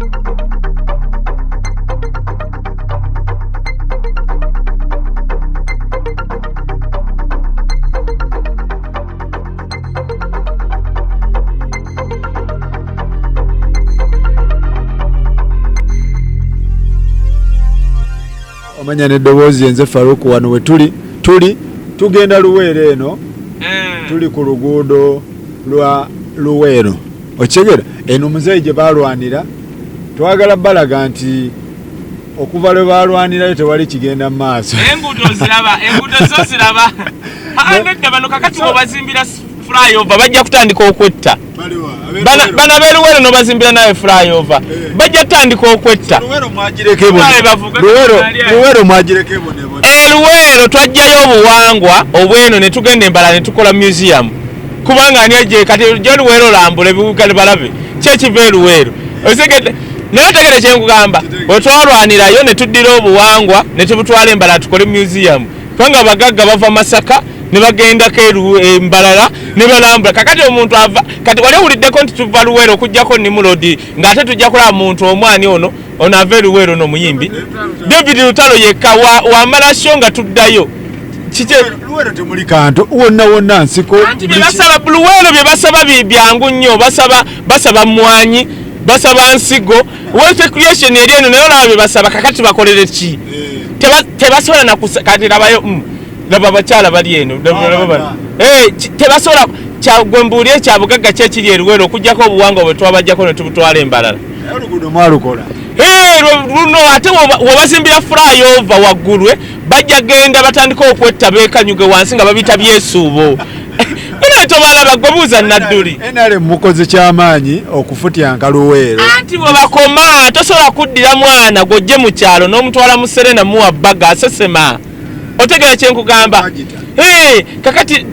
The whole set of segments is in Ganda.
Omanya neddoboozi yenze Faruku wano we tuli tugenda Luweero eno tuli ku luguudo lwa Luweero okigera eno muzeeyi gye baalwanira twagala balaga nti okuva lwe baalwanirayo tewali kigenda mu maaso enguudo zo ziraba nedda bano kakati obazimbira flyover bajja kutandika okwetta bana be Luweero no bazimbira nawe flyover bajja kutandika okwetta Luweero mwagireke bonebone Luweero twajjayo obuwangwa obweno ne tugenda embala ne tukola museum kubanga ani aje kati jo Luweero lambula ebiwuka balabe kyekiva Luweero osegedde naye tegere kyenkugamba otwalwanirayo ne tuddira obuwangwa ne tubutwala embala tukole museum kubanga abagagga bava Masaka ne bagendako embalala ne balambula kakati omuntu ava kati wali owuliddeko nti tuva Luweero okujjako Nimrod ng'ate tujja kulaba muntu omwani ono ava Luweero no muyimbi David Lutalo yekka wamala syo nga tuddayo Luweero temuli kantu wonna nsiko basaba Luweero bye basaba byangu nnyo basaba mwanyi basaba nsigo wealth creation eri eno nayo laba bye basaba kakati bakolere ki tebasobola nakati labayo laba bakyala bali eno tebasobola kyagwembuulye kyabugagga kyekiri Luweero okujjako obuwangwa bwe twabajjako ne tubutwala embalala oluguudo mwalukola luno ate wobazimbira flyover waggulwe bajja genda batandika okwetta beekanyuge wansi nga babita byesuubo tobalaba gwebuuza nadduli enale mukoze kyamaanyi okufutyanka Luweero anti bwebakoma tosobola kuddira mwana gwojje mu kyalo n'omutwala mu Serena muwa bbaga asesema otegera kyenkugamba kakati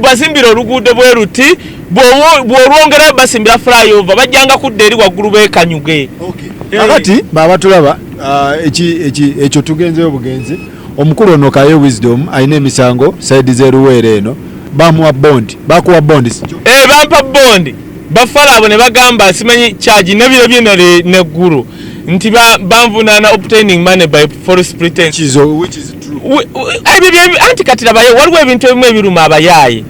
bazimbira oluguudo bwe ruti bw'olwongerayo basimbira flyover bajjanga kudda eri waggulu beekanyuge kakati baabatulaba ekyo tugenzeyo bugenzi omukulu ono Kaye Wisdom alina emisango saidi z'Eluweero eno bamuwa bondi bakuwa bondi bampa bondi bafala abo ne bagamba simanyi charge nebiro byeno neggulu nti banvunaana obtaining money by false pretense which is true anti kati labayo waliwo ebintu ebimu ebiruma abayaaye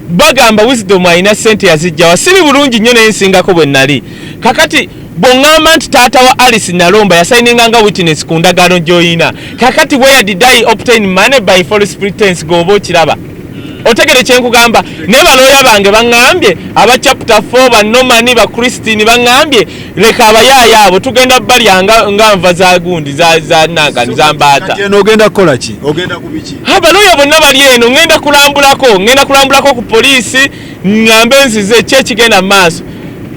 bagamba Wisdom alina ssente yazijjawa siri bulungi nnyo nensingako bwe nali kakati bw'oŋŋamba nti taata wa Alice Nalomba yasayininganga witness ku ndagaano gy'oyina kakati where did I obtain money by false pretense g'oba okiraba otegere kyenkugamba ne balooya bange baŋŋambye aba chapter 4 banomani ba Christine baŋŋambye leka abayaaya abo tugenda balyanga nga nva za gundi za nagani za mbaata ogenda kukola ki ogenda kubiki balooya bonna bali eno ngenda kulambulako ku poliisi ŋŋambe nzize ekyekigenda mu maaso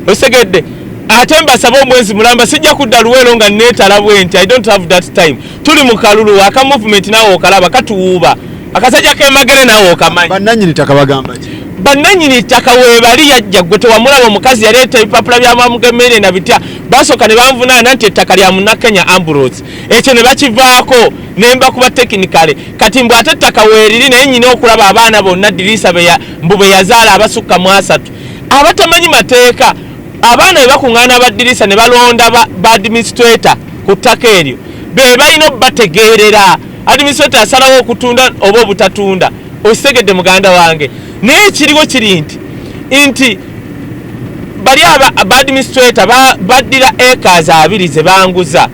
osegedde ate mbasaba omwezi mulamba sijja kudda Luweero nga neetala bwenti I don't have that time tuli mu kalulu aka movement naawe okalaba katuwuuba akasajja k'emagere naawe okamanyi bannannyini ttaka bagamba ki bannannyini ttaka weebali yajja gwe tewamulaba omukazi yaleeta ebipapula by'amamugemere na bitya basooka ne banvunaana nti ettaka lya Munnakenya Ambrose ekyo ne bakivaako ne mbakuba tekinikale kati mbw ate ettaka weeriri naye nnyina okulaba abaana bonna Dirisa mbu be yazaala abasukka mu 3 abatamanyi mateeka abaana be bakuŋŋaana ba Dirisa ne balonda ba administrator ku ttaka eryo be balina obbategeerera administrator asalawo okutunda oba obutatunda osegedde muganda wange naye ekiriwo kiri nti bali aba administrator baddira acres 2 ze banguza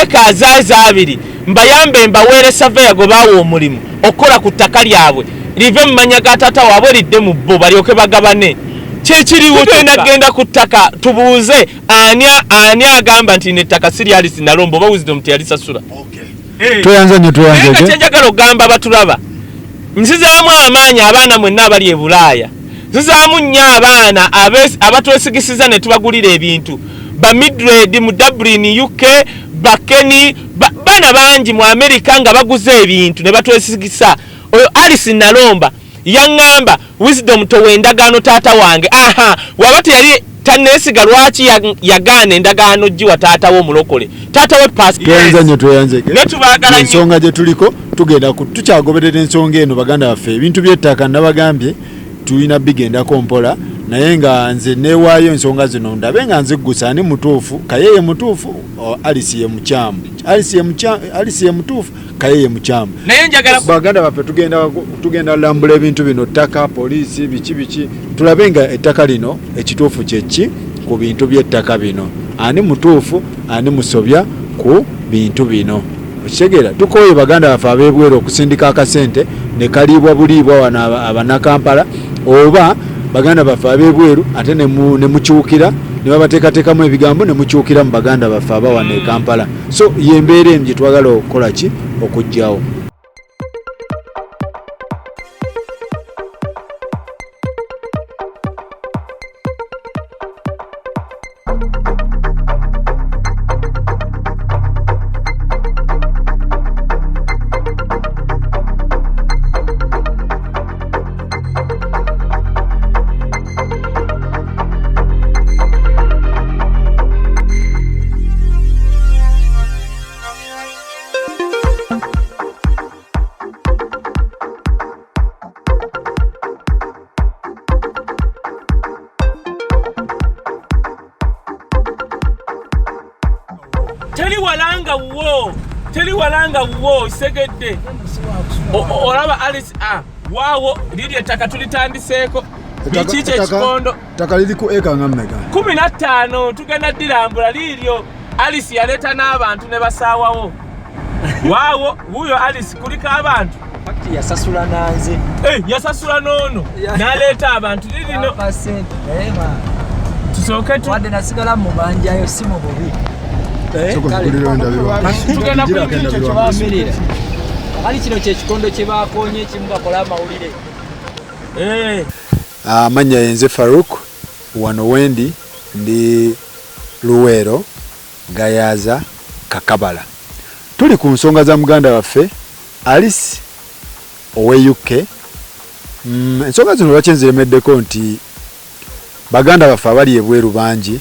acres 2 mbayambe mbaweere surveyor gwe baawa omulimu okukola ku ttaka lyabwe live mu manya ga taata waabwe lidde mu bbo balyoke bagabane kyekiriwo genda ku ttaka tubuuze ani agamba nti nettaka siri Alice Nalomba oba Wisdom teyalisasula tweyanze kyenjagala okugamba batulaba nsizaamu amaanyi abaana mwenna abali e Bulaaya nsizaamu nnyo abaana abatwesigisiza ne tubagulira ebintu ba Mildred mu Dublin UK bakeni baana bangi mu America nga baguze ebintu ne batwesigisa oyo Alice Nalomba yaŋŋamba Wisdom towe endagaano taata wange waba teyali tanneesiga lwaki yagaana endagaano giwa taata we omulokole taata we tweyanze netubaagala ensonga gye tuliko tugenda tukyagoberera ensonga eno baganda baffe ebintu by'ettaka nabagambye tulina bigendako mpola naye nga nze neewaayo ensonga zino ndabe nga nziggusa ani mutuufu kayeye mutuufu Alice ye mukyamu Alice ye mutuufu kayeye mukyamu naye njagala baganda baffe tugenda lambula ebintu bino ttaka poliisi biki tulabe nga ettaka lino ekituufu kyeki ku bintu by'ettaka bino ani mutuufu ani musobya ku bintu bino okitegeera tukooye baganda baffe ab'ebweru okusindika akasente ne kaliibwa buliibwa wano abannakampala oba baganda baffe ab'ebweru ate ne mukyukira ne babateekateekamu ebigambo ne mukyukira mu baganda baffe abawana e Kampala. So yembeera emu gye twagala okukola ki okugyawo. Teli walanga wo segedde olaba Alice waawo liri ettaka tulitandiseko biki kye kikondo ttaka liri ku eka nga mmeka 15 tugenda dirambula liryo Alice yaleta n'abantu ne basaawawo waawo huyo Alice kuliko abantu fakti yasasula nanze yasasula nono naleeta abantu lirino tusooke wadde nasigala mu banjayo si mu bubi tugenda kuyimirira ekyo kyebamirira ali kino kyekikondo kye bakonye kimu bakola amawulire amanya yenze Farouk wano wendi ndi Luweero Gayaza Kakabala tuli ku nsonga za muganda waffe Alice owe UK ensonga zino lwaki nziremeddeko nti baganda baffe abali ebweru bangi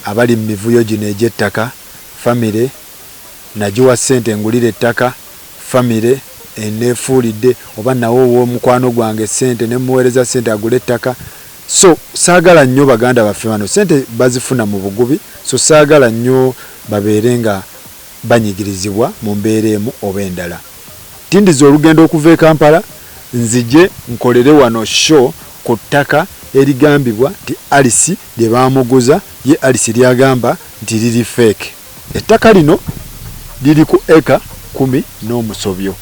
abali mu mivuyo gino egy'ettaka famire najiwa sente ngulire ettaka famire enefuulidde oba nawo w'omukwano gwange sente ne muweereza sente agule ettaka so saagala nnyo baganda baffe bano sente bazifuna mu bugubi so saagala nnyo babeere nga banyigirizibwa mu mbeera emu oba endala tindiza olugendo okuva e Kampala nzije nkolere wano show ku ttaka erigambibwa nti Alice lye baamuguza ye Alice lyagamba nti liri fake. Ettaka lino liri ku eka 10 n'omusobyo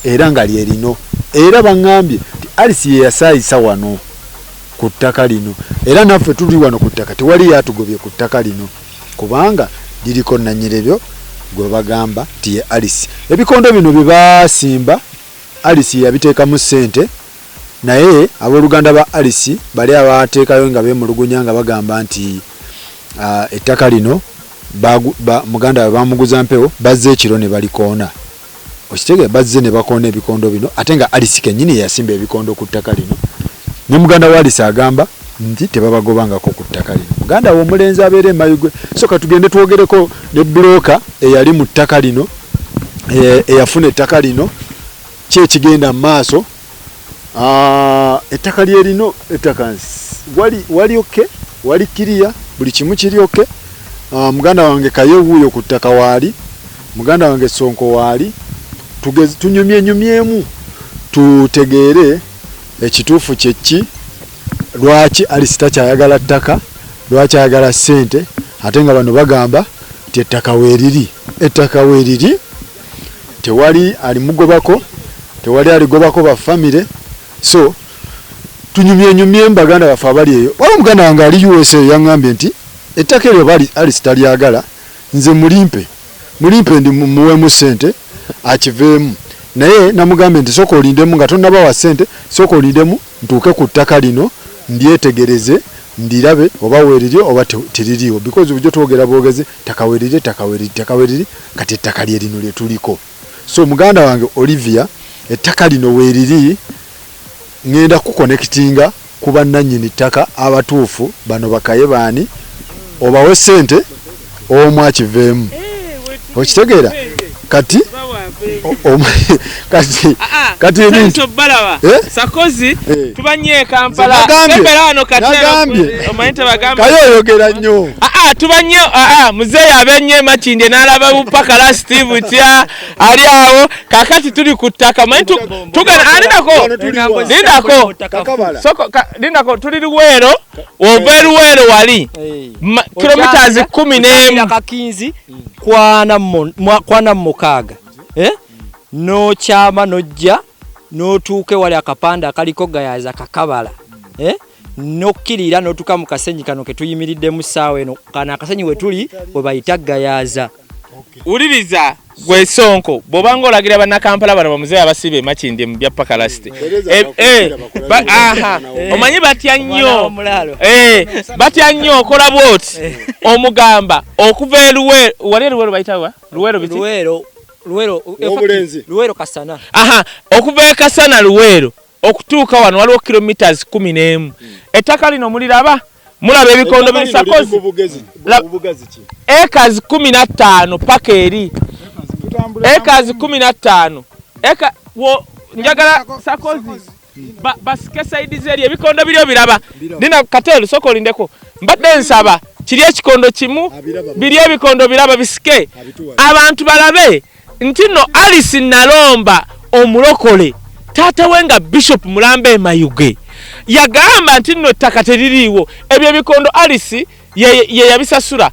era nga lye lino era bangambye nti Alice ye yasaayisa wano ku ttaka lino era naffe tuli wano ku ttaka tewali yatugobye ku ttaka lino kubanga liriko nannyirabyo gwe bagamba nti ye Alice. Ebikondo bino bye baasimba Alice yabiteekamu ssente naye abooluganda ba Alice bali abateekayo nga beemulugunya nga bagamba nti ettaka lino muganda bamuguza mpewo bazze ekiro ne balikoona okitegeera bazze ne bakoona ebikondo bino ate nga Alice kennyini yasimba ebikondo ku ttaka lino ne muganda wa Alice agamba nti tebabagobangako ku ttaka lino muganda w'omulenzi abeera emayugwe so katugende twogereko ne bloka eyali mu ttaka lino eyafuna ettaka lino kyekigenda mu maaso ettaka lye lino ettaka wali oke wali kiriya buli kimu kiri oke. Muganda wange kayo wuyo ku ttaka waali muganda wange Sonko waali tunyumyemu tutegeere ekituufu kyeki lwaki Alice takyayagala ttaka lwaki ayagala ssente ate nga bano bagamba nti ettaka weeriri tewali alimugobako tewali aligobako bafamire so tunyumyemu baganda baffe abali eyo waliwo muganda wange ali USA yaŋŋambye nti ettaka eryo bali Alice talyagala nze mulimpe ndi muwemu ssente akiveemu naye namugambye nti sooka olindemu nga tonnabawa ssente sooka olindemu ntuuke ku ttaka lino ndyetegereze ndirabe oba weeriri oba teririiwo because bujjo twogera bwogezi takaweeriri kati ettaka lye lino lye tuliko so muganda wange Olivia ettaka lino weeriri ngenda kukonnekitinga ku bannannyini ttaka abatuufu bano bakaye baani obawe ssente omu akiveemu okitegeera kati kati ebintu balawa Sakozi tubanye Kampala Kemberano katero omayite bagamba kayoyogera nnyo tubanye muzeeyi abenye Makindye n'alaba bupakala Steve tya ali awo kakati tuli ku ttaka manyi tugana lindako tuli Luweero ova Luweero wali kilometers 11 kakinzi kwana mukaaga no chama nojja no tuuke wali akapanda akaliko gayaza kakabala nokkirira notuka mu kasenyi kano ke tuyimiridde mu ssaawa eno kana akasenyi we tuli we bayita gayaza uliriza gwe Sonko bw'obanga olagira bannakampala bano bamuzeeyi abasibe Makindye mu bya pakalasite omanyi batya nnyo batya nnyo okola bwoti omugamba okuva wali Luweero bayitawa Luweero Kasana okuva e Kasana Luweero okutuuka wano waliwo kilometers 11 ettaka lino muliraba mulaba ebikondo biri Sakozi acres 15 paka eri acres 15 njagala Sakozi basike side zeri ebikondo biri biraba dina katelo soko lindeko mbadde nsaba kiri ekikondo kimu biri ebikondo biraba bisike abantu balabe ntino Alice Nalomba omulokole taata wenga Bishop Mulambe Mayuge yagamba nti nno ttaka teririiwo ebyo bikondo Alice ye yabisasula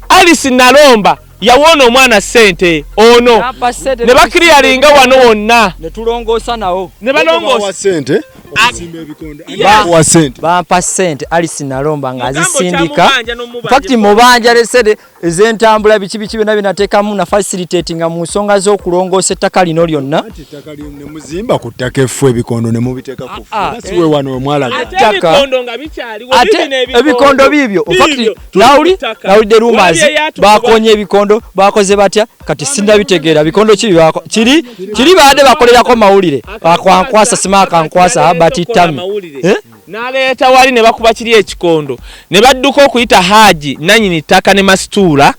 Alice Nalomba yawona omwana ssente ono ne bakiriyalinga wano wonna ne tulongoosa nawo ne balongoosa ssente bampa ssente Alice Nalomba nga azisindika fakti mubanja lesede ezentambula biki byonna binateekamu na facilitatinga mu nsonga z'okulongoosa ettaka lino lyonna ettaka lino ne muzimba ku ttaka effu ebikondo ne mubiteeka ku siwe wano mwalaga ebikondo bibyo fakti nawulidde rumors bakonye ebikondo bakoze batya kati sindabitegeera bikondo kiri baade bakolerako mawulire bakwankwasa simakankwasa batitami naleeta wali ne bakuba kiri ekikondo ne badduka okuyita Haji nanyini ttaka ne Masituula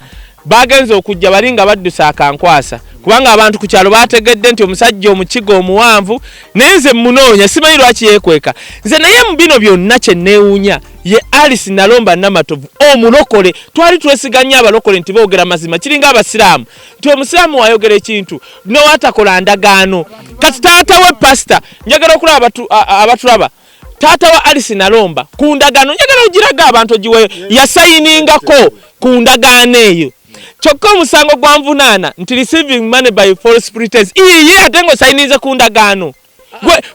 bagenze okujja bali nga baddusa akankwasa kubanga abantu ku kyalo bategedde nti omusajja omukigo omuwanvu nenze munoonya simanyi lwaki yeekweka nze naye mu bino byonna kye neewuunya ye Alice Nalomba Namatovu omulokole twali twesiganya abalokole nti boogera mazima kiringa abasiraamu nti omusiraamu wayogera ekintu nowatakola ndagaano kati taata we pasita njagala okulaba abatulaba taata wa Alice Nalomba ku ndagaano njagala ogiraga abantu ogiweyo yasayiningako ku ndagaano eyo kyokka omusango gwa nvunaana nti receiving money by false pretense iye ate ng'osayinize ku ndagaano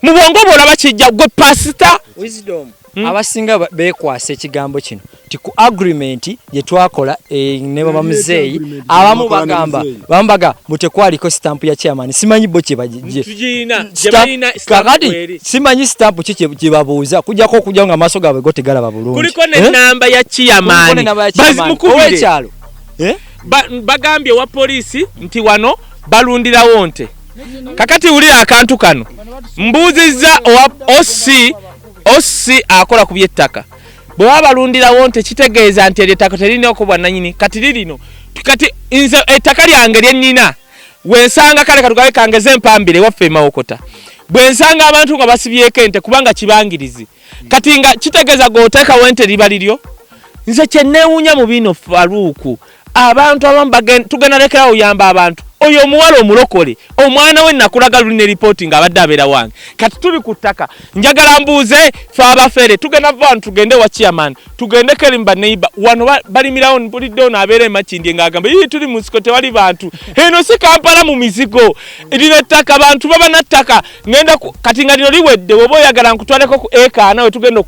mu bwongo bw'olaba kijja gwe pasita wisdom abasinga beekwasa ekigambo kino ti ku agreement gye twakola ne baba muzeeyi abamu bagamba mutekwaliko stamp ya chairman simanyi bo kye kakati simanyi stamp kye babuuza kujjako okujja nga amaaso gaabwe gotegalaba bulungi kuliko ne namba ya chairman ow'ekyalo bagambye wa polisi nti wano balundirawo nte kakati wulira akantu kano mbuuzizza OC akola ku byettaka bwe babalundirawo nte kitegeeza nti ery'ettaka terina okubwa nanyini kati lirino kati nze ettaka lyange lyennina wensanga kale katugabe kangeze empambire waffe emawokota bwensanga abantu nga basibyeko ente kubanga kibangirizi kati nga kitegeeza gooteekawo ente liba liryo nze kyenneewuunya mu bino Faruku abantu abamu tugenda lekerawo oyamba abantu oyo omuwala omulokole omwana we nakulaga lulina reporting abadde abeera wange kati tuli ku ttaka njagala mbuuze fe abafere tugenda vanu tugende wa chairman tugende kerimba neighbor wano balimirawo mpulidde ono abeera e Makindye ng'agamba tuli mu nsiko tewali bantu eno si Kampala mu mizigo lino ettaka bantu baba na ttaka ngenda kati nga lino liwedde oba oyagala nkutwaleko ku eka nawe tugenda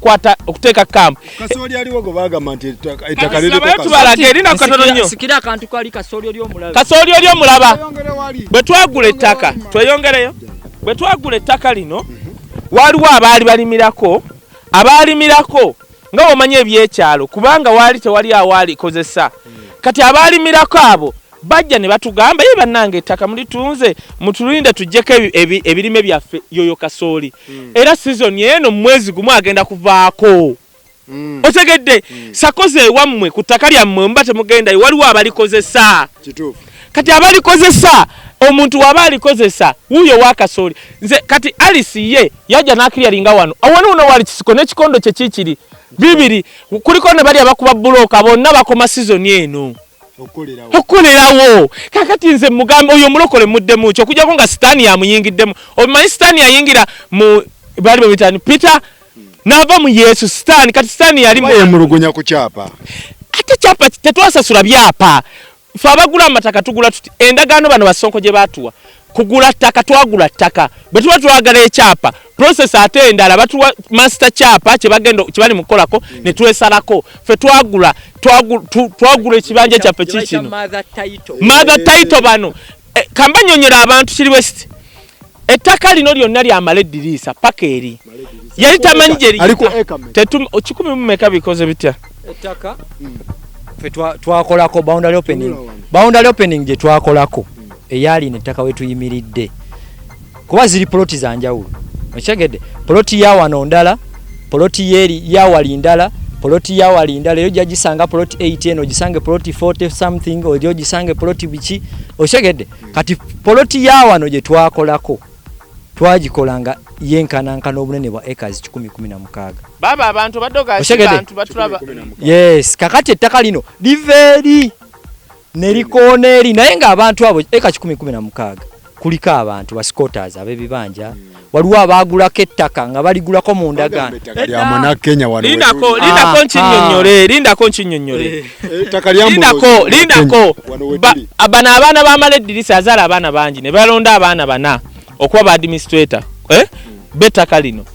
okuteeka kampu kasooli aliwo gwe bagamba nti ettaka liriko tubalaga erina katono nnyo sikira akantu kali kasooli oli omulaba bwe twagula ettaka tweyongereyo bwe twagula ettaka lino waliwo abaalimirako nga wamanye ebyekyalo kubanga waali tewali awaalikozesa kati abaalimirako abo bajja ne batugamba ye bannange ettaka mulitunze mutulinde tujjeko ebirime byaffe yoyo kasooli era season eno mwezi gumu agenda kuvaako otegedde Sakozi ewammwe ku ttaka lyammwe mba temugenda waliwo abalikozesa kituufu kati abalikozesa omuntu waba alikozesa wuyo wakasooli nze kati Alice ye yajja nakiryalinga wano uno wali kisiko n'ekikondo kye kikiri bibiri kuliko ne bali abakuba buloka bonna bakoma season eno okolerawo kakati nze mugambe oyo mulokole muddemu kyo kujja ko nga Sitani yamuyingiddemu omanyi Sitani yayingira mu bali babitani Peter nava mu Yesu Sitani kati Sitani yali mulugunya ku kyapa ate kyapa tetwasasula byapa fa bagula amataka tugula tuti endagaano bano basonko gye batuwa kugula ttaka twagula ttaka bwe tuba twagala ekyapa process ate endala batuwa master kyapa kye bali mukolako ne twesalako fe twagula ekibanja kyaffe kikino mother title bano kamba nyonyera abantu kiri west ettaka lino lyonna lyamala eddirisa paka eri yali tamanyi gye kikumi mu meka bikoze bitya ettaka twakolako boundary opening gye twakolako eyali nettaka wetuyimiridde kuba ziri poloti za njawulo okyegedde poloti ya wano ndala poloti yeri ya wali ndala poloti ya wali ndala eyo jagisanga poloti 8 eno gisange poloti 40 something ojo gisange poloti bichi okyegedde kati poloti ya wano gye twakolako twagikolanga yenkanankana obunene bwa acres 116 baba abantu badoga abantu batulaba yes kakati ettaka lino liveri nerikooneri naye nga abantu abo eka 116 kuliko abantu ba squatters abebibanja waliwo abagulako ettaka nga baligulako mu ndagaano lya Munakenya wano lindako nkinyonnyole ettaka lya lindako abana abaana bamala eddirisa azaala abaana bangi ne balonda abaana bana okuba ba administrator betaka lino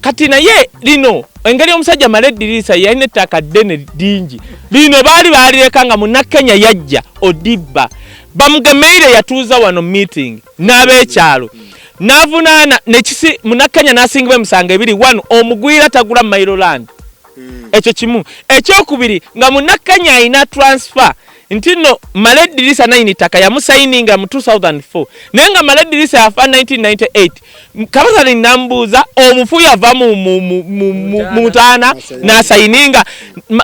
kati naye lino engeri omusajja mala eddirisa yalina ettaka ddene dingi lino balireka nga Munakenya yajja Odibba bamugemeire yatuuza wano meeting n'abeekyalo n'avunaana nekisi Munakenya n'asingibwa emisanga ebiri wano omugwira tagula Mailoland ekyo kimu ekyokubiri nga Munakenya alina transfer ntino mala eddirisa 9 ttaka yamusayininga mu 2004 naye nga mala eddirisa yafa 1998 Kabazali nambuuza omufu yava mu taana n'asayininga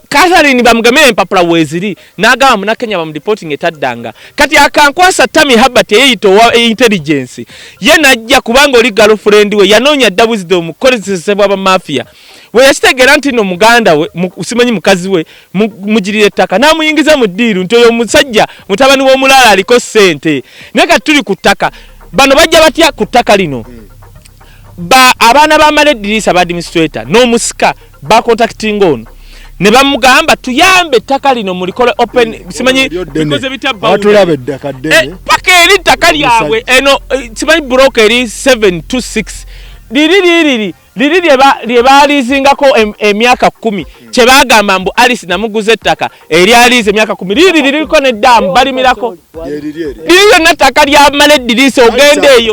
Kabazali bamugemera empapula weeziri n'agamba Munakenya bamureporting etaddanga kati akankwasa Tammy Herbert eyito wa intelligence ye najja kubanga oli girlfriend we yanoonya wisdom mukozesebwa ba mafia we yasitegera nti no muganda we usimanyi mukazi we mujirire ettaka namuyingiza mu ddiiru nti oyo musajja mutabani w'omulala aliko ssente neka tuli ku ttaka bano bajja batya ku ttaka lino abaana bamala eddirisa ba administrator n'omusika bacontacting ono ne bamugamba tuyambe ettaka lino mulikole open simanyi bikoze bitaba batulabe eddaka ddene paka eri ettaka lyabwe eno simanyi broker eri 726 liri lyebalizingako emyaka 10 kye bagamba mbu Alice namuguza ettaka eryalize emyaka 10 liriko neddamu balimirako liriyo n'ettaka lyamala eddirisa ogende eyo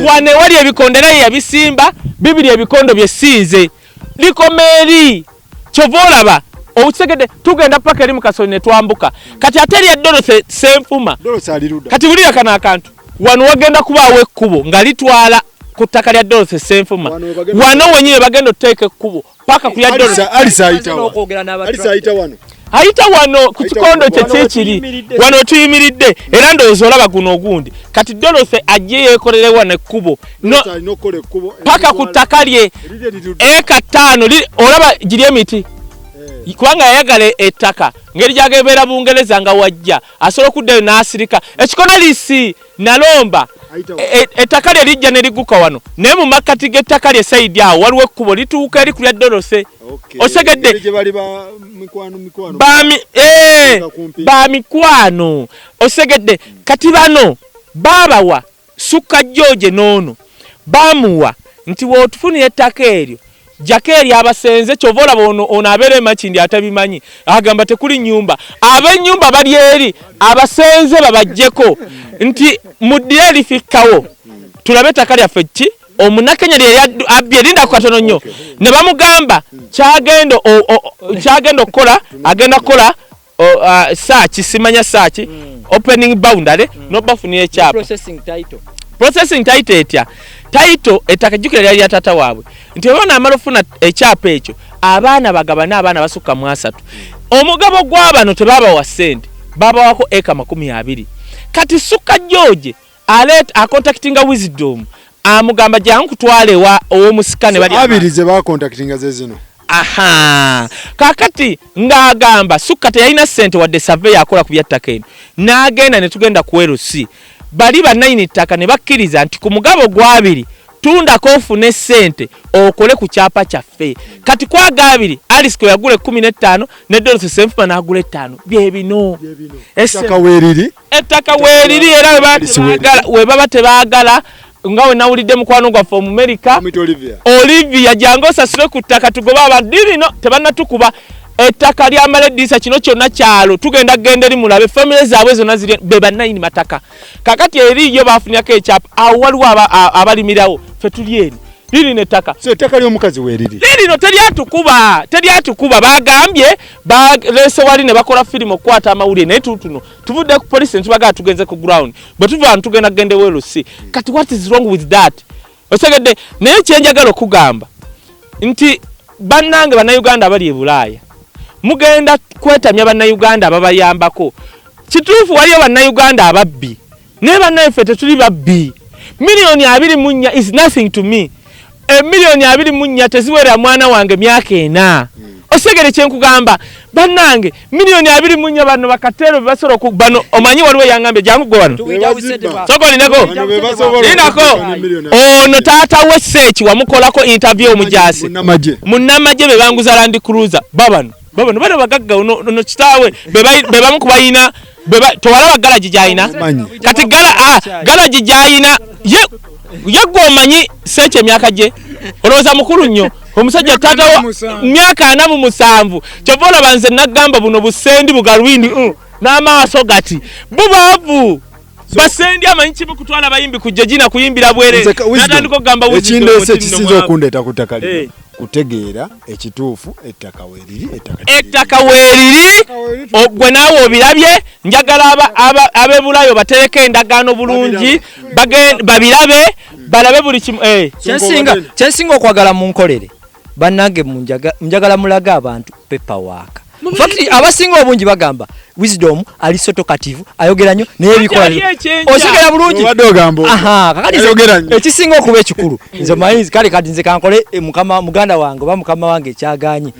wane wali ebikondera yabisimba bibiri ebikondo byesinze likomeeri kyova olaba obutegede tugenda paka eri mu Kasoli ne twambuka kati ate erya Dorothy Senfuma kati wulira kana akantu wano wagenda kubaawo ekkubo nga litwala ku ttaka lya Dorothy Senfuma wano wenyine bagenda oteeka ekkubo paka ku ya Dorothy ayita wano ku kikondo kye kyekiri wano tuyimiridde era ndowooza olaba guno ogundi kati Dorothy ajje yeekolere wano ekkubo paka ku ttaka lye eka 5 olaba giri emiti kubanga yayagala ettaka ngeri gyagebeera Bungereza nga wajja asobola okuddayo n'asirika ekikono lisi nalomba ettaka lye lijja ne liguka wano naye mu makkati g'ettaka lye sayidi awo waliwo ekkubo lituuka eri ku lya Dorothy osegedde bamikwano osegedde kati bano baabawa Sukka George noono baamuwa nti wootufunira ettaka eryo Jakeri abasenze kyova olaba ono abeera emakindi atabimanyi agamba tekuli nyumba ab'ennyumba bali eri abasenze babajjeko nti muddire lifikkawo tulabe ettaka lyaffe ki Omunakenya lyeri abbye linda katono nnyo ne bamugamba kyagenda okukola agenda kukola search simanya search opening boundary no bafunira ekyapa processing title etya title ettaka jjukira lyali lya taata waabwe nti bwe banaamala ofuna ekyapa ekyo abaana bagaba n'abaana basukka mu 3 omugabo gw'abano tebabawa ssente babawako eka 20 kati Sukka George akontaktinga Wisdom amugamba jangu kutwale wa omusikane bali abirize ba contactinga zezino. Aha kakati ngagamba sukate yalina sente wadde survey akola ku byattaka eno n'agenda ne tugenda ku LC bali bannayini ttaka ne bakkiriza nti ku mugabo gwabiri tundako ofune sente okole ku kyapa kyaffe kati kwaga abiri Alice ko yagule 15 ne Dorothy Semfuma n'agule 5 bye bino ettaka weeriri era we baba tebaagala ngawe nawulidde mukwano gwa from America Olivia jango sasire ku ttaka tugoba abadiri no tebannatukuba ettaka lya Maledisa kino kyonna kyalo tugenda genderi mulabe family zaabwe zonna ziri beba 9 mataka kakati eri yo bafunyako ekyapa awo waliwo abalimirawo fe tulyeni liri nettaka so ettaka ly'omukazi weeriri lirino teryatukuba bagambye balese wali ne bakola firimu okukwata amawulire naye tutuno tuvudde ku police ntibagala tugenze ku ground bwe tuva tugenda gende welusi kati what is wrong with that osegedde naye kyenjagala okugamba nti bannange bannayuganda abali e Bulaaya mugenda kwetamya bannayuganda ababayambako kituufu waliyo bannayuganda ababbi naye bannayeffe tetuli babbi miliyoni 24 is nothing to me. Miliyoni 24 teziwera mwana wange myaka 4. Osegere kyenkugamba bannange miliyoni 24 bano bakatero basoro ku bano omanyi waliwo yangambe jangu go wano soko ninako ono taata we search wamukolako interview omujasi munnamaje be banguza Land Cruiser babano bano bagagga ono kitaawe be bamukubayina towalaba galaji jaina kati galaji jaina ye gwomanyi seche myaka je oloza mukulu nnyo omusajja tata myaka 47 kyovola banze nagamba buno busendi bugalwindi n'amaaso gati bubavu basendi amanyi bukutwala bayimbi kujjajina kuyimbira bwere natandiko gamba Wisdom ekisinza okundeta kutakali kutegeera ekituufu ettaka weeriri ogwe naawe obirabye njagala abe Bulaaya batereke endagaano bulungi babirabe balabe buli kimu kyensinga okwagala mu nkolere bannange njagala mulaga abantu paperwork fakti abasinga obungi bagamba Wisdom ali sotokative ayogera nnyo naye bikola osegera bulungi ekisinga okuba ekikulu nze mayizi kale kati nze kankole muganda wange oba mukama wange ekyaganyi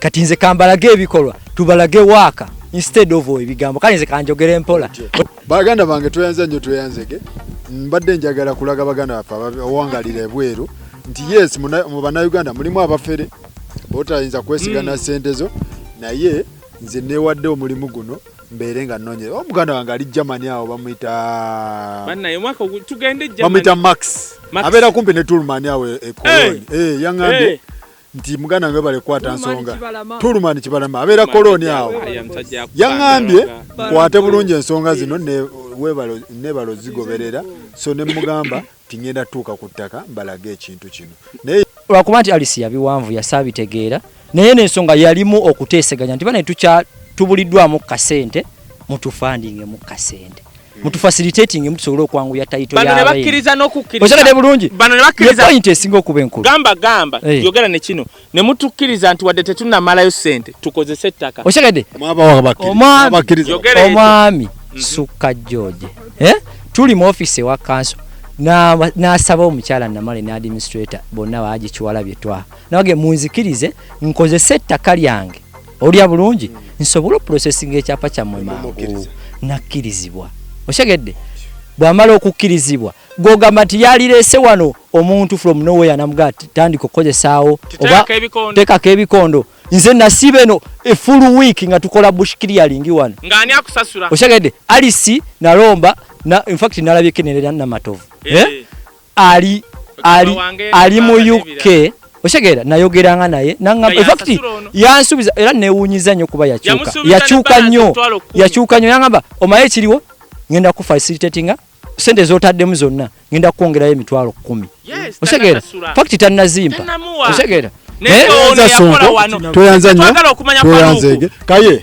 kati nze kambalage ebikolwa tubalage waaka instead of ebigambo kale nze kanjogera empola baganda bange tweyanze nnyo tweyanzege mbadde njagala kulaga baganda baffe owangalira ebweru nti yes mu bannayuganda mulimu abafere botayinza kwesigana sente zo naye nze newadde omulimu guno mbeere nga nnonye omuganda wange ali Germany awo bamuyita Max abeera kumpi ne Tulman awo ekoloni yaŋŋambye nti muganda wange bale kwata nsonga Tulman Kibalama abeera koloni awo yaŋŋambye kwate bulungi ensonga zino nebalo zigoberera so ne mugamba tingenda tuuka ku ttaka mbalage ekintu kino naye lwakuba nti Alice yabiwanvu yasaabitegeera naye n'ensonga yalimu okuteeseganya nti bane tubuliddwamu kasente mutufandinge mu kasente mutufacilitating mutusobole okwanguya title yawe bano ne bakkiriza n'okukkiriza osagade bulungi bano ne bakkiriza point esinga okuba enkulu gamba yogera ne kino ne mutukkiriza nti wadde tetunnamalayo sente tukozese ettaka osagade omwami Sukka George tuli mu office ewa council n'asaba omukyala Namale ne administrator bonna baagikiwala byetwa nawage munzikirize nkozese ettaka lyange olya bulungi nsobola processing ekyapa kyammwe mangu nakkirizibwa oshegedde bwamala okukkirizibwa gogamba nti yalirese wano omuntu from nowhere namuga tandika okukozesaawo oba tekako ebikondo nze nasibe no a full week nga tukola bush clearing wano ngani akusasula oshegedde Alice nalomba in fact nalabye kenerera na matovu ali mu UK oshegera nayogeranga naye nanga in fact yansubiza era newunyiza nnyo kuba yakyuka nnyo yangamba omaye kiriwo ngenda ku facilitatinga sente zotaddemu zonna ngenda kuongerayo emitwalo 10 oshegera fact tanazimpa oshegera tweyanza nnyo tweyanzege kaye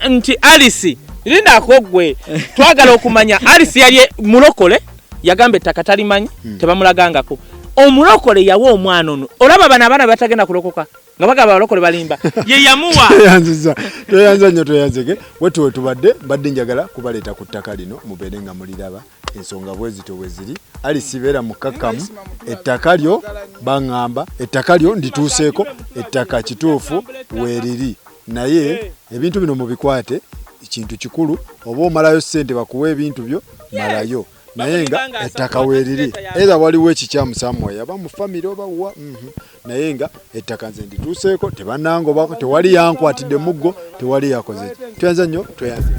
nti Alice linda akogwe twagala okumanya Alice yali mulokole yagamba ettaka talimanyi tebamulagangako omulokole yawo omwana ono olaba abaana batagenda kulokoka nga bagaba abalokole balimba ye yamuwa tweyanza nnyo tweyanzege wetu tubadde njagala kubaleeta ku ttaka lino mubeere nga muliraba ensonga bwezito bweziri ali sibeera mukakkamu ettaka lyo baŋŋamba ettaka lyo ndituuseeko ettaka kituufu weeriri naye ebintu bino mubikwate kintu kikulu oba omalayo ssente bakuwa ebintu byo malayo naye nga ettaka weeriri era waliwo ekikyamu samwe yaba mu famire oba wa naye nga ettaka nze ndituuseeko tebannangobako tewali yankwatidde muggo tewali yakoze twenza nnyo tweyanze.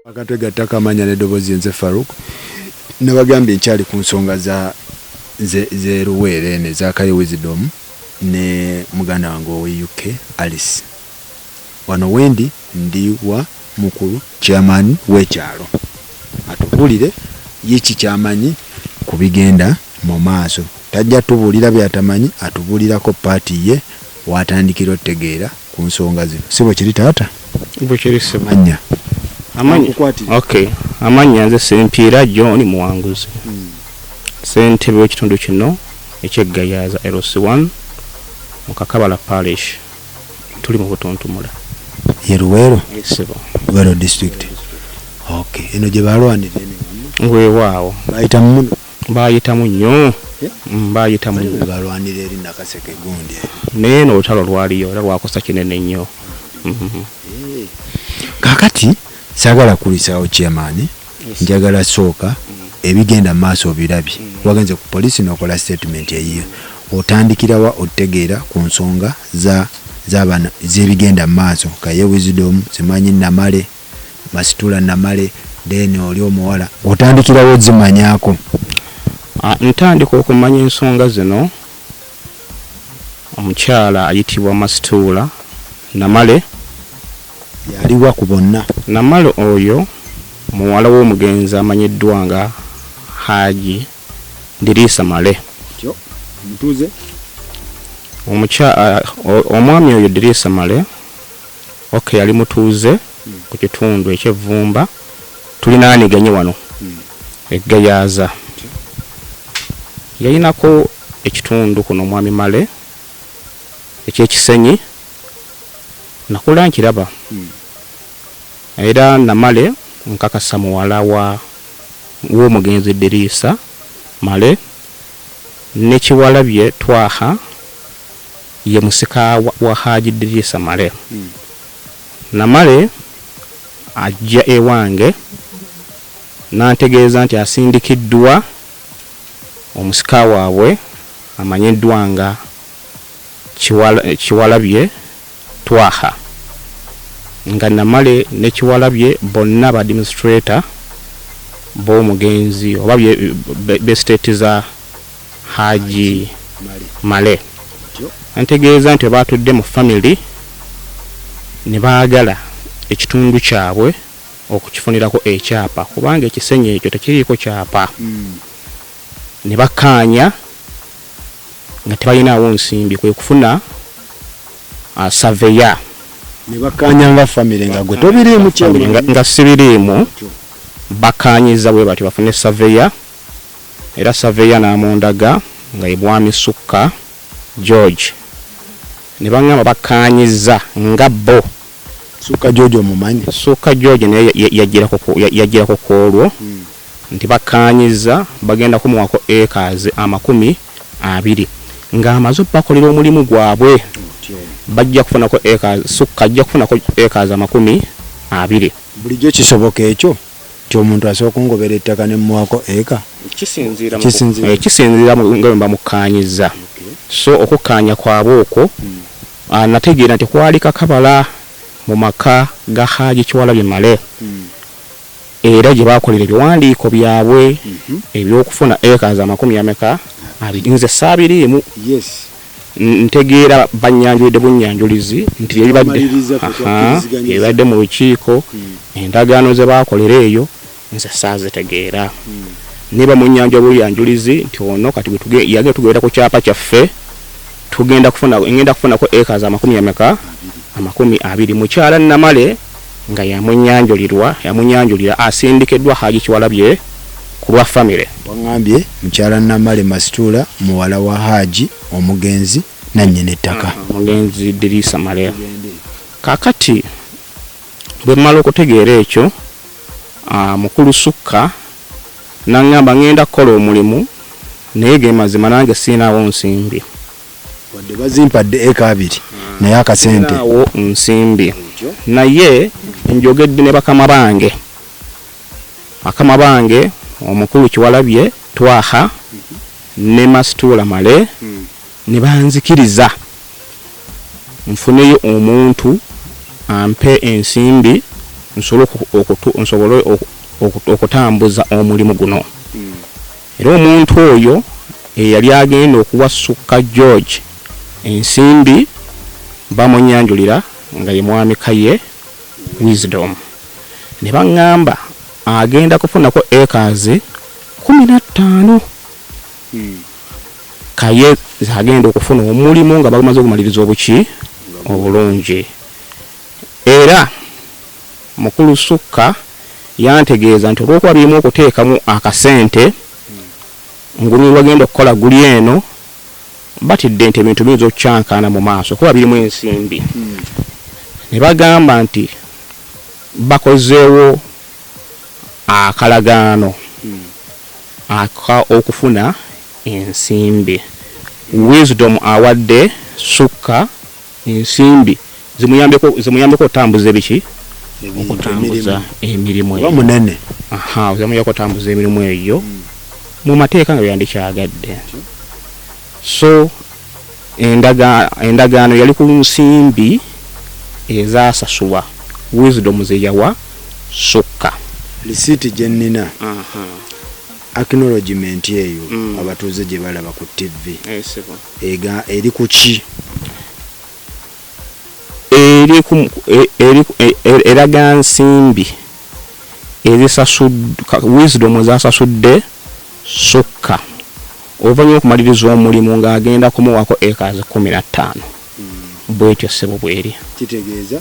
Akatwegatta Kamanya n'eddoboozi nze Farouk nabagambye nkyali ku nsonga ze Luweero eno ez'Akayo Wisdom ne muganda wange owe UK Alice. Wano wendi ndi wa mukulu chairman w'ekyalo atubulire yiki kyamanyi ku bigenda mu maaso tajja tubuulira byatamanyi atubulirako paati ye watandikira otegeera ku nsonga zino sibo kiri taata bwe kiri manya amanya okay amanya nze Sempiira John Muwanguzi ssentebe w'ekitundu kino eky'Eggayaza LC1 mu Kakabala Parish tuli mu Butontumula ye Luweero Isibo Luweero district. Okay eno gye balwanira weewaawo bayitamu nnyo bayitamu nnyo balwanira eri Nakaseke gundi naye n'olutalo lwaliyo era lwakosa kinene nnyo. Kakati sagala kulisaawo chairman njagala sooka ebigenda maaso birabye wagenze ku police n'okola statement eyiyo otandikirawa otegeera ku nsonga z'abaana z'ebigenda maaso Kaye Wisdom zimanyi Namale Masitula Namale then oli omuwala otandikirawo zimanyaako. Ntandika okumanya ensonga zino omukyala ayitibwa Masitula Namale yaliwa ku bonna. Namale oyo muwala w'omugenzi amanyiddwa nga Haji Ndirisa Male. Mutuze omwami oyo Ndirisa Male okay yali mutuuze ku kitundu eky'Evvumba tulinaaniganye wano Eggayaza yayinako ekitundu kuno omwami Male eky'Ekisenyi nakula nkiraba era Namale nkakasa muwala w'omugenzi Ndirisa Male ne Kiwalabye Twaha ye musika wa Haji Ndirisa Male. Namale ajja ewange n'antegeeza nti asindikiddwa omusika waabwe amanyiddwa nga Kiwalabye Twaha nga Namale ne Kiwalabye bonna ba administrator b'omugenzi oba be state za Haji Male. Antegeeza nti batudde mu family ne baagala ekitundu kyabwe okukifunirako ekyapa kubanga Ekisenyi ekyo tekiriiko kyapa. Ne bakkaanya nga tebalinawo nsimbi kwe kufuna surveyor. Ne bakkaanya nga family nga gwe tobiriimu nga sibiriimu bakkaanyiza bwe bati bafune surveyor era surveyor n'amundaga nga ye Bwami Sukka George. Ne bangamba bakkaanyiza nga bo Sukka George omumanyi Sukka George naye yagirako kwolwo nti bakkaanyiza bagenda kumuwako acres 20 ng'amaze bakolera omulimu gwabwe bajja kufunako acres Sukka ajja kufunako acres 20. Bulijjo kisoboka ekyo ti omuntu asooka ngobera ettaka ne muwako eka kisinziira nga bwe bamukaanyiza. So okukaanya kwabwe okwo nategeera nti kwali kakabala mu maka ga Hajji Kyewalabye Male era gye bakolera ebiwandiiko byabwe ebyokufuna eka za 20 nze saabiriimu. Ntegeera bannyanjulidde bunnyanjulizi nti byebadde mu lukiiko endagaano ze baakolera eyo nze saazitegeera. Niba munnyanjula bunnyanjulizi nti ono kati yagenda tugenda ku kyapa kyaffe ngenda kufunako eka za 20 mukyala Namale nga yamunyanjulira asindikiddwa Hajji Kyewalabye ku lwa famire. Wangambye mukyala Namale Masitula muwala wa Hajji omugenzi nannyini ettaka omugenzi Idrisa Male. Kakati bwe mmala okutegeera ekyo mukulu Sukka n'angamba ngenda kukola omulimu naye ge mazima nange siinaawo nsimbi wadde bazimpadde eka 2 naye akasente awo nsimbi naye njogedde ne bakama bange omukulu Kyewalabye Twaha ne Masitula Male ne banzikiriza nfuneyo omuntu ampe ensimbi nsobole okutambuza omulimu guno. Era omuntu oyo eyali agenda okuwa Sukka George ensimbi bamunyanjulira nga ye mwami Kaye Wisdom. Ne baŋŋamba agenda kufunako acres 15. Kaye agenda okufuna omulimu nga bamaze okumaliriza obuki obulungi. Era mukulu Sukka yantegeeza nti olwokuba birimu okuteekamu akasente ngulu bagenda okukola guli eno batidde nti ebintu biyinza okukyankaana mu maaso kuba birimu ensimbi. Ne bagamba nti bakozeewo akalagaano okufuna ensimbi. Wisdom awadde Sukka ensimbi zimuyambeko otambuza ebiki okutambuza emirimu eyo munene. Zamuyambeko otambuza emirimu eyo mu mateeka nga byandikyagadde. So endagaano yali ku nsimbi ezasasulwa Wisdom ze yawa Sukka. Lisiti gye nnina acknowledgement eyo abatuuze gye balaba ku TV eri ku ki? Eraga nsimbi Wisdom zasasudde Sukka oluvannyuma okumaliriza omulimu ng'agenda kumuwako acres 15. Bwetyo ssebo bweri kitegeeza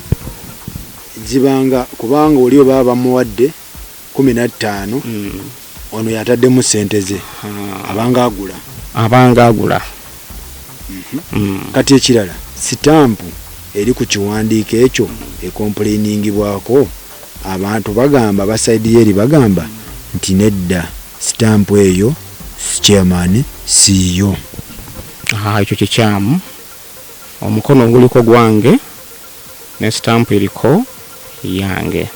zibanga kubanga oli oba bamuwadde 15 ono yataddemu ssente ze abanga agula. Kati ekirala sitampu eri ku kiwandiiko ekyo ekomplainingibwako abantu bagamba basaidi eri bagamba nti nedda sitampu eyo chairman siyo. Ekyo kikyamu. Omukono oguliko gwange ne sitampu eriko yange.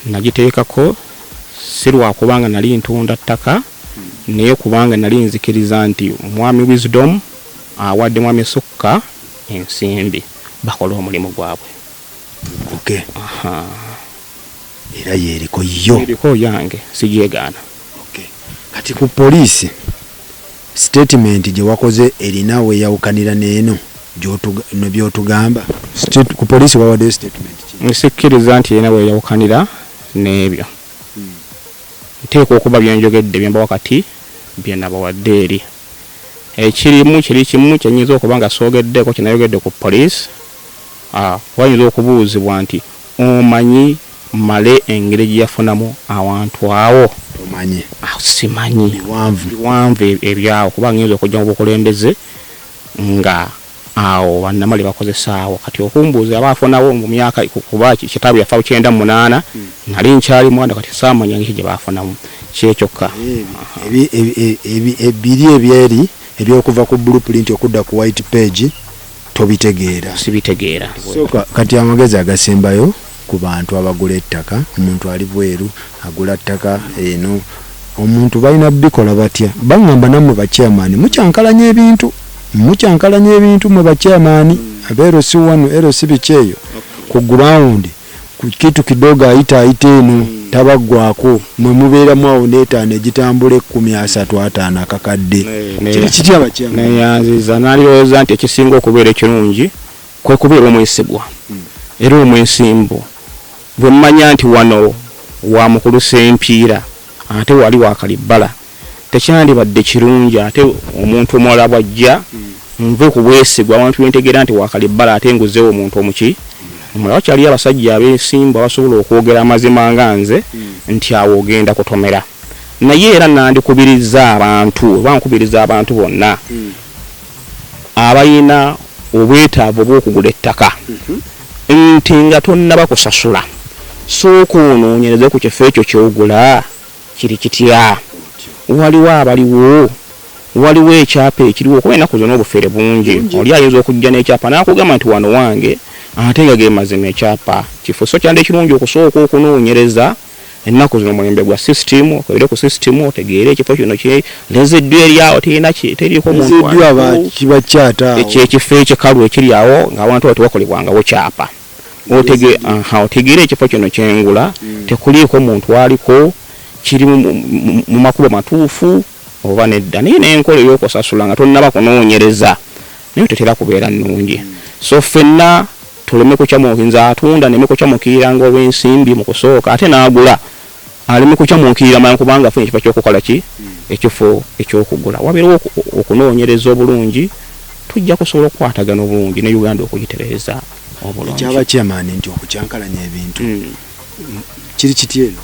Nagiteekako si lwakubanga nali ntunda ttaka naye kubanga nali nzikiriza nti mwami Wisdom awadde mwami Sukka ensimbi bakola omulimu gwabwe. Era yeriko yo yange sijegaana. Kati ku poliisi statement gye wakoze erina we yawukanira n'eno byotugamba ku poliisi wawadde statement nsikiriza nti erina we yawukanira n'ebyo. Nteeka okuba byenjogedde byemba wakati bye nabawadde eri. Ekirimu kiri kimu kyenyinza okuba nga soogeddeko kinayogedde ku poliisi. Wayinza okubuuzibwa nti omanyi Male engeri gye yafunamu awantu awo? Omanyi? Simanyi. Biwanvu ebyawo kuba ng'enza okujja mu bukulembeze nga awo bannamale bakozesaawo. Kati okumbuuza abaafunawo mu myaka kuba kitaabu yafa 98 nali nkyali mwana kati saamanya ng'eki gye baafunamu kyekyokka. Ebiri ebyeri ebyokuva ku blueprint okudda ku white page tobitegeera. Sibitegeera. Kati amagezi agasembayo ku bantu abagula ettaka. Omuntu ali bweru agula ttaka eno, omuntu balina bikola batya. Bangamba nammwe bachairman mucyankalanya ebintu mwe bachairman abero si wano ero si bicheyo ku ground ku kitu kidogo ayita eno tabagwako mwe mubeera mwawo neetaano egitambule 135 akakadde kiri kitya bachairman neyanziza nalowooza nti ekisinga okubeera ekirungi kwe kubeera omwesigwa era omwesimbu bwe mmanya nti wano wa mukulu sempiira ate wali wakalibbala tekyandibadde kirungi ate omuntu omulala bwajja nve ku bwesigwa abantu bentegeera nti wakalibbala ate nguzeewo omuntu omuki omulala wakyali abasajja abeesimbu abasobola okwogera amazima nga nze nti awo ogenda kutomera. Naye era nandikubiriza abantu bonna abalina obwetaavu bw'okugula ettaka nti nga tonnaba kusasula sooka onoonyereze ku kifo ekyo ky'ogula kiri kitya, waliwo ekyapa ekiriwo kuba ennaku zonna obufere bungi. Oli ayinza okujja n'ekyapa n'akugamba nti wano wange ate nga ge mazima ekyapa kifo. So kyandi ekirungi okusooka okunoonyereza ennaku zino mulembe gwa system, okwebere ku system otegeere ekifo kino lezeddwa eryawo teriiko muntu ekifo ekikalu ekiri awo ng'abantu awo tewakolebwangawo kyapa. Otegeere ekifo kino kyengula tekuliiko muntu aliko kiri mu makubo matuufu oba nedda. Naye n'enkola ey'okusasula nga tonnaba kunoonyereza naye tetera kubeera nnungi. So ffenna tuleme kukyamukiriza atunda neme kukyamukirira olw'ensimbi mu kusooka ate n'agula aleme kukyamukirira mala kubanga afunye ekifo ky'okukola ekifo eky'okugula. Wabeerewo okunoonyereza obulungi tujja kusobola okukwatagana obulungi ne Uganda okugitereeza obulungi. Kyaba chairman nti okukyankalanya ebintu kiri kityeno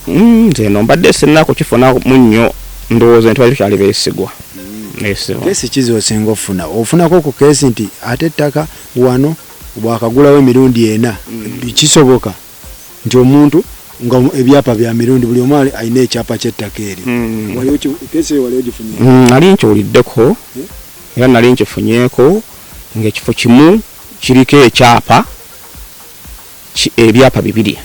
nze no mbadde sennaku kifuna munnyo ndowooza nti bali kyali beesigwa. Kesi kizosinga ofunako ku kesi nti ate ettaka wano bwakagulawo emirundi ena kisoboka nti omuntu nga ebyapa bya mirundi buli omu alina ekyapa ky'ettaka eri. Nali nkiwuliddeko era nali nkifunyeeko ng'ekifo kimu kiriko ekyapa ebyapa 2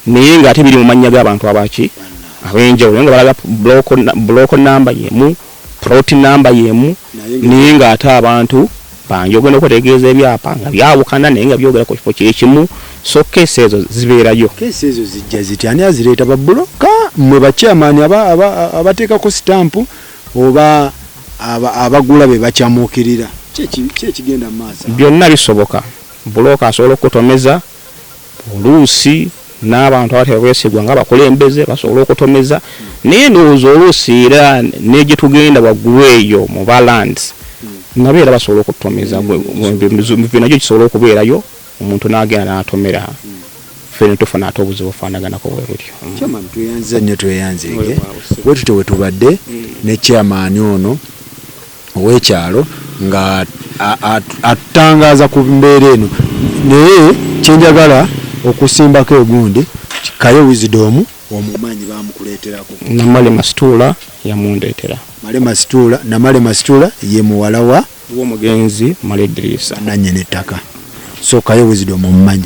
naye ng'ate biri mu mannya g'abantu ab'enjawulo nga balaga block number yemu plot number yemu naye ng'ate abantu bangi ogenda okutegeeza ebyapa nga byawukana naye nga byogera ku kifo kyekimu. So kesi ezo zibeerayo. Kesi ezo zijja ziti ani azireeta babbuloka mwe bachairman abateekako sitampu oba abagula be bakyamuukirira kyekigenda mu maaso. Byonna bisoboka. Buloka asobola okutomeza oluusi n'abantu abatera kwesigwa ng'abakulembeze basobola okutomeza naye ndowooza oluusi era n'egye tugenda waggulu eyo mu balands nabeera basobola okutomeza nakyo kisobola okubeerayo omuntu n'agenda n'atomera ffe ne tufuna ate obuzibu bufaanaganako bwe butyo. Tweyanziza nnyo tweyanzige bwe tutyo bwe tubadde ne chairman ono ow'ekyalo nga atutangaaza ku mbeera eno naye kyenjagala okusimbako egundi Kayo Wisdom omumanyi bamukuleeterako Namale Masitula yamundeetera. Namale Masitula ye muwala wa w'omugenzi Male Idrisa nannyini ettaka. So Kayo Wisdom omumanyi.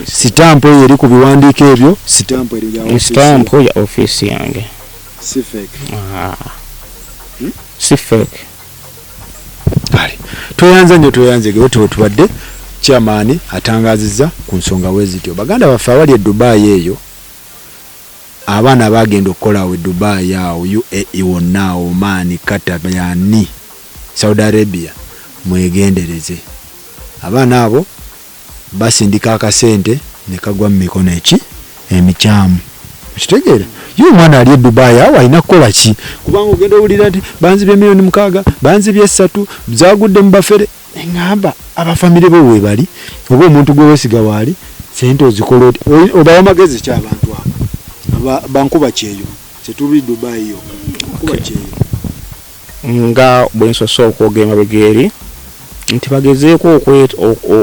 Sitampo eri ku biwandiiko ebyo sitampo ya office yange si fake. Si fake. Tweyanze bwe tubadde chairman atangazizza ku nsonga wezityo. Baganda baffe abali e Dubai eyo abaana bagenda okukola we Dubai awo UAE wonna Oman Qatar yani Saudi Arabia mwegendereze. Abaana abo basindika akasente ne kagwa mu mikono emikyamu. Kitegeera mwana ali e Dubai awo alina kukola ki kubanga ogenda owulira nti banzibye $6,000,000 banzibye 3 zagudde mu bafere engamba abafamile bo we bali oba omuntu gwe wesiga wali sente ozikola obawa magezi ky'abantu abo bankuba kyeyo setuli Dubai yo kuba kyeyo nga bwensoso okwogema begeeri nti bagezeeko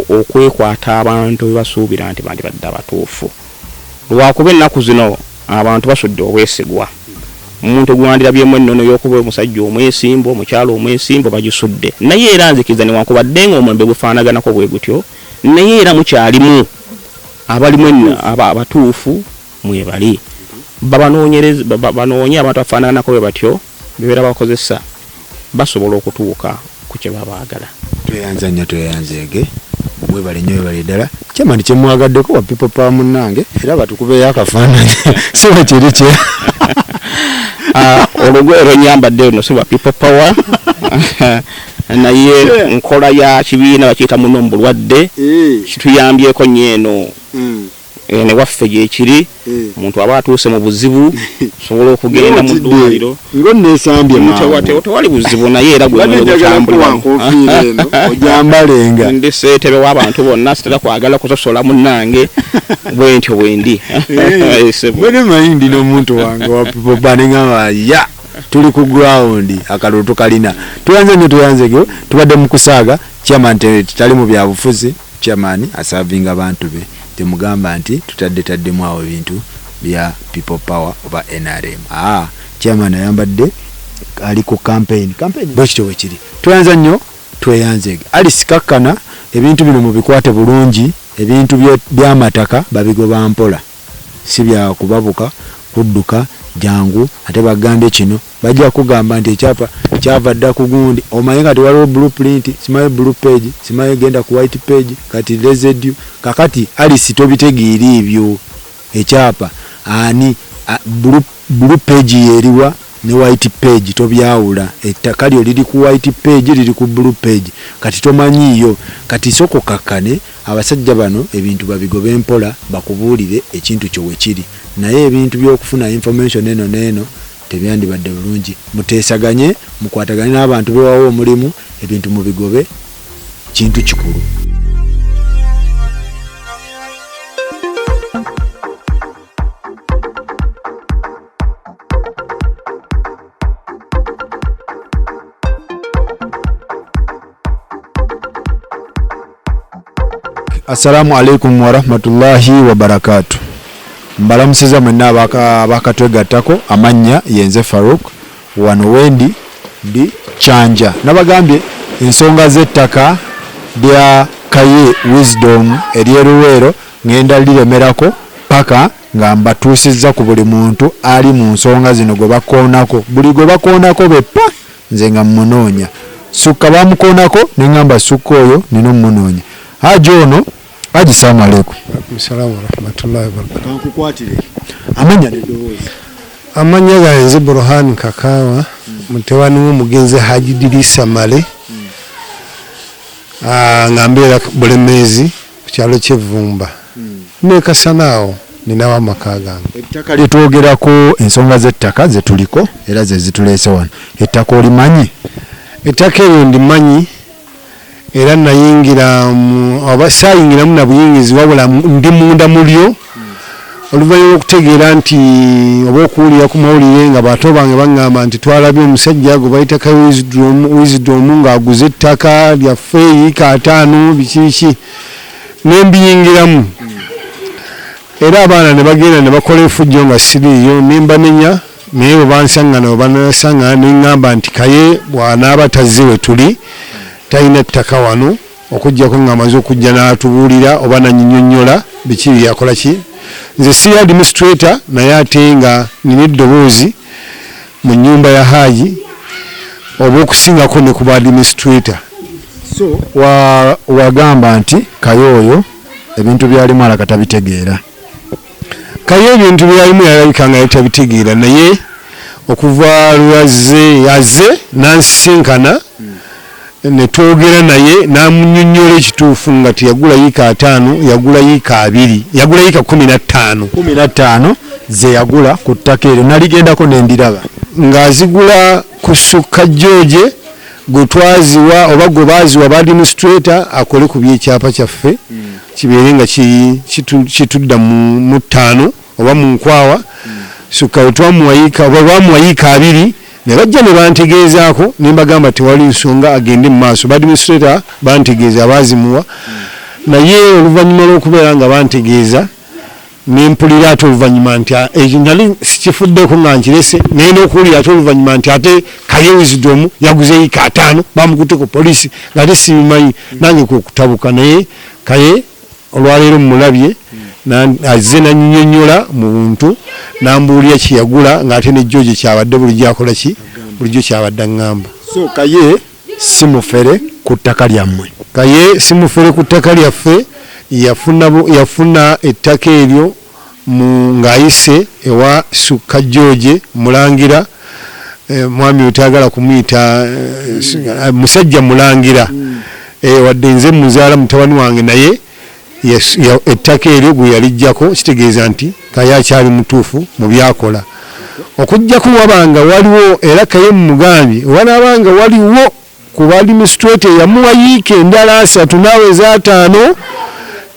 okwekwata abantu bebasuubira nti bandibadde abatuufu lwakuba ennaku zino abantu basudde obwesigwa. Omuntu gwandirabyemu ennono y'okuba omusajja omwesimbu omukyalo omwesimbu bagisudde naye era nzikiriza newankubadde nga omwembe gufaanaganako bwe gutyo naye era mukyalimu abalimu abatuufu mwebali babanoonyereza banoonya abantu afaananako bwe batyo bebeera bakozesa basobola okutuuka ku kye babaagala. Tweyanza nnyo tweyanzeege mwebale nnyo webale ddala kyamani kyemwagaddeko wa people power munnange era batukubeeyo akafaananyi si bakiri kye olugoye lwenyambadde luno si lwa people power naye nkola ya kibiina bakiyita muno mu bulwadde kituyambyeko nnyo eno ne waffe gyekiri omuntu aba atuuse mu buzibu sobola okugenda mu ddwaliro tewali buzibu naye era gwetambula ojambalenga ndi seetebe w'abantu bonna sitera kwagala kusosola munnange bwentyo bwendi mwene mayindi n'omuntu wange wa people banengamba ya tuli ku ground akalulu tukalina tuyanze nnyo tuyanzege tubadde mu kusaaga chairman tali mu byabufuzi chairman asavinga abantu be temugamba nti tutaddemu awo ebintu bya people power oba NRM. Chairman ayambadde ali ku campaign bwekityo wekiri tuyanza nnyo tweyanzege alisikakkana ebintu bino mubikwate bulungi ebintu by'amataka babigoba mpola si bya kubabuka kudduka jangu ate bagambe kino bajja kugamba nti ekyapa kyavadda ku gundi omaye nga tewaliwo blueprint simaye blue page simaye genda ku white page kati residue kakati alisi tobitegeera ebyo ekyapa ani blue page yeriwa ne white page tobyawula ettaka lyo liri ku white page liri ku blue page kati tomanyiyo kati soko kakane abasajja bano ebintu babigobe mpola bakubuulire ekintu kyo wekiri naye ebintu by'okufuna information eno tebyandibadde bulungi muteesaganye mukwataganye n'abantu bewawo omulimu ebintu mubigobe kintu kikulu. Assalamu alaikum wa rahmatullahi wa barakatuh. Mbalamusiza mwenna abakatwegattako amannya yenze Farouk wano wendi ndi Kyanja nabagambye ensonga z'ettaka lya Kaye Wisdom ery'Eruweero ngenda liremerako paka nga mbatuusizza ku buli muntu ali mu nsonga zino gwe bakoonako buli gwe bakoonako bepa nze nga mmunoonya sukka bamukoonako ne ngamba sukka oyo nina mmunoonya ono Haji salamu alaikum. Assalamu rahmatullahi wa barakatuh. Kankukwatire. Amanya nedowooza. Amanya ganze Burhan Kakawa mutewani w'omugenzi Haji Dirisa Male. Ngambira Bulemezi ku kyalo ky'Evumba. Ne kasanaawo ninawo amaka gange. Ettaka litwogerako ensonga z'ettaka ze tuliko era ze zituleese wano. Ettaka olimanyi? Ettaka eryo ndimanyi. Era nayingira oba sayingiramu na buyingizi wabula ndi munda mulyo oluvannyuma okutegeera nti oba okuwulira ku mawulire nga bato bange baŋŋamba nti twalabye omusajja gwe bayita Kaye Wisdom ng'aguza ettaka lyaffe yiika 5 biki nembiyingiramu era abaana ne bagenda ne bakola efujjo nga siriiyo nembanenya naye bwe bansangana bwe banasangana ne ŋŋamba nti Kaye bw'anaaba tazze we tuli talina ettaka wano okujjako ng'amaze okujja n'atubuulira oba nanyinyonnyola biki byakola ki nze si administrator naye ate nga nina eddoboozi mu nnyumba ya Haji oba okusingako ne ku ba administrator. So wagamba nti Kaye oyo ebintu byalimu alaka tabitegeera. Kaye ebintu byalimu yalabika nga tabitegeera naye okuva yaze nansinkana ne twogera naye namunnyonnyola ekituufu nga teyagula yiika 5 yagula yiika 2 yagula yiika 15 ze yagula ku ttaka eryo naligendako nendiraba ng'azigula ku Sukka George gwe twaziwa oba gwe baaziwa ba administrator akole ku byekyapa kyaffe kibeere nga kitudda mu 5 oba mu nkwawa Sukka we twamuwa yiika oba bamuwa yiika 2 ne bajja ne bantegeezaako ne mbagamba tewali nsonga agende mu maaso ba administrator bantegeeza abaazimuwa naye oluvannyuma lw'okubeera nga bantegeeza ne mpulira ate oluvannyuma nti ekyo nali sikifuddeko nga nkirese naye n'okuwulira ate oluvannyuma nti ate Kaye Wisdom yaguze yiika 5 bamukutte ku poliisi ng'ate sibimanyi nange kwe kutabuka naye Kaye olwaleero mumulabye azze nannyonnyola mu buntu nambuulira kyeyagula ng'ate ne George kyabadde bulijjo akola ki bulijjo kyabadde aŋŋamba. So Kaye si mufere ku ttaka lyammwe? Kaye si mufere ku ttaka lyaffe, yafuna ettaka eryo ng'ayise ewa Sukka George Mulangira, mwami utagala kumuyita musajja Mulangira, wadde nze muzaala mutabani wange naye ettaka eryo gwe yalijjako, kitegeeza nti Kaye akyali mutuufu mu byakola. Okujjako wabanga waliwo era Kaye mugambye wanaabanga waliwo ku administrator yamuwa yiika endala 3 naawe za 5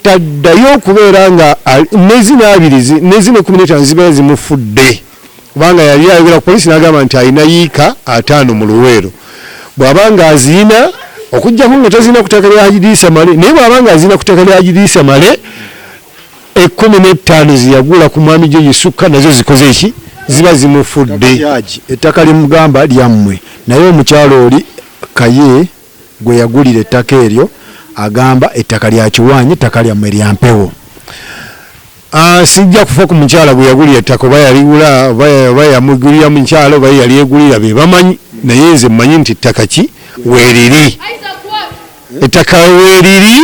taddayo okubeera nga nezina 2 nezina 15 zibeera zimufudde, kubanga yali ayogera ku polisi n'agamba nti alina yiika 5 mu Luweero. Bw'abanga azina okujjako nga tazina ku ttaka lya Haji Idrisa Male, naye bw'abanga azina ku ttaka lya Haji Idrisa Male 15 ziyagula ku mwami George Sukka nazo zikoze eki ziba zimufudde. Ettaka limugamba lyammwe, naye omukyalo oli Kaye gwe yagulira ettaka eryo agamba ettaka lya Kiwanyi, ettaka lyammwe lya mpewo. Sijja kufa ku mukyala gwe yagulira ettaka oba yaligula oba yamugulira mukyala oba yali yegulira be bamanyi, naye nze mmanyi nti ettaka ki weeriri, ettaka weeriri.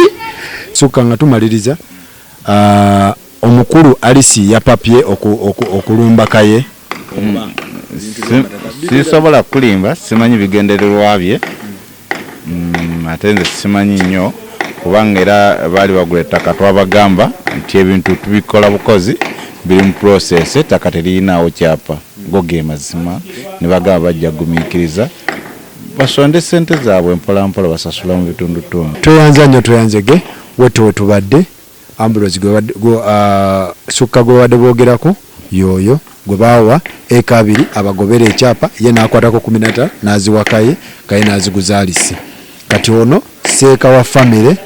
Sukka nga tumaliriza, omukulu Alisi yapapye okulumba Kaye. Sisobola kulimba, simanyi bigendererwa bye, ate nze simanyi nnyo kubanga era baali bagula ettaka twabagamba nti ebintu tubikola bukozi biri mu process, ettaka teriyinaawo kyapa go ge mazima, ne bagamba bajja gumiikiriza basonde ssente zaabwe mpolampola basasula mu bitundutundu. Tweyanza nnyo tweyanzege wetu wetubadde Ambrose Sukka gwe wadde boogerako yoyo gwe baawa eka 2 abagobera ekyapa, ye n'akwatako 15 n'aziwa Kaye, Kaye n'aziguza Alisi. Kati ono seeka wa famire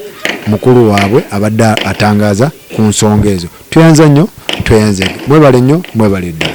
mukulu waabwe abadde atangaaza ku nsonga ezo. Tweyanza nnyo tweyanzege, mwebale nnyo mwebale ddala.